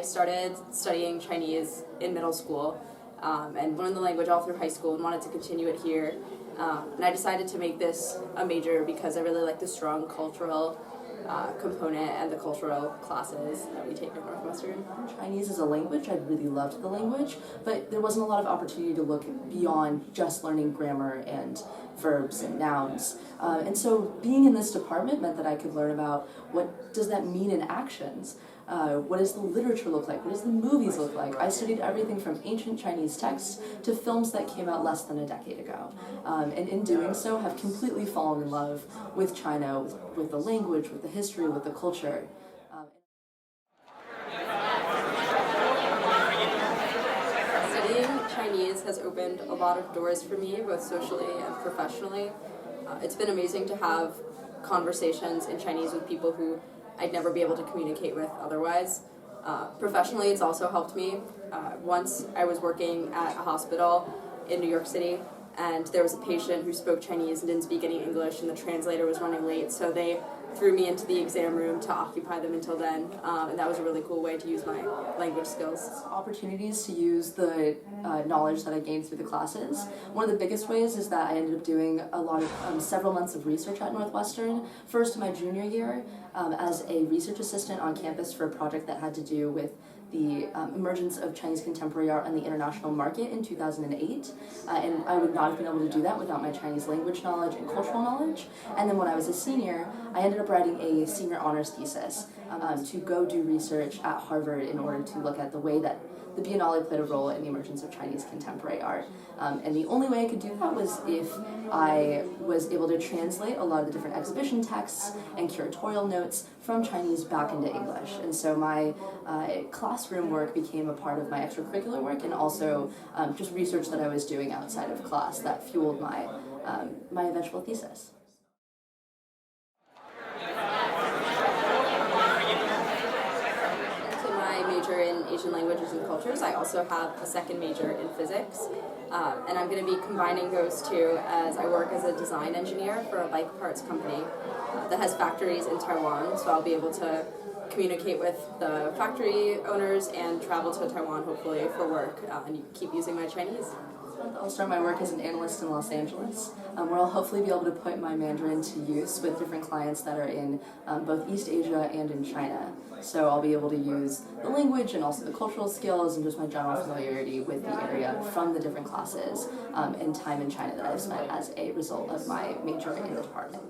started studying Chinese in middle school and learned the language all through high school and wanted to continue it here. And I decided to make this a major because I really like the strong cultural component and the cultural classes that we take at Northwestern. Chinese as a language, I really loved the language, but there wasn't a lot of opportunity to look beyond just learning grammar and verbs and nouns. And so being in this department meant that I could learn about what does that mean in actions. What does the literature look like? What does the movies look like? I studied everything from ancient Chinese texts to films that came out less than a decade ago. And in doing so, have completely fallen in love with China, with the language, with the history, with the culture. Studying Chinese has opened a lot of doors for me, both socially and professionally. It's been amazing to have conversations in Chinese with people who I'd never be able to communicate with otherwise. Professionally, it's also helped me. Once I was working at a hospital in New York City, and there was a patient who spoke Chinese and didn't speak any English, and the translator was running late, so they threw me into the exam room to occupy them until then, and that was a really cool way to use my language skills. Opportunities to use the knowledge that I gained through the classes. One of the biggest ways is that I ended up doing a lot of several months of research at Northwestern. First in my junior year as a research assistant on campus for a project that had to do with the emergence of Chinese contemporary art on the international market in 2008. And I would not have been able to do that without my Chinese language knowledge and cultural knowledge. And then when I was a senior, I ended up writing a senior honors thesis to go do research at Harvard in order to look at the way that the Biennale played a role in the emergence of Chinese contemporary art. And the only way I could do that was if I was able to translate a lot of the different exhibition texts and curatorial notes from Chinese back into English. And so my classroom work became a part of my extracurricular work, and also just research that I was doing outside of class that fueled my, my eventual thesis. In Asian languages and cultures. I also have a second major in physics, and I'm going to be combining those two as I work as a design engineer for a bike parts company that has factories in Taiwan, so I'll be able to communicate with the factory owners and travel to Taiwan hopefully for work and keep using my Chinese. I'll start my work as an analyst in Los Angeles, where I'll hopefully be able to put my Mandarin to use with different clients that are in both East Asia and in China. So I'll be able to use the language and also the cultural skills and just my general familiarity with the area from the different classes and time in China that I've spent as a result of my major in the department.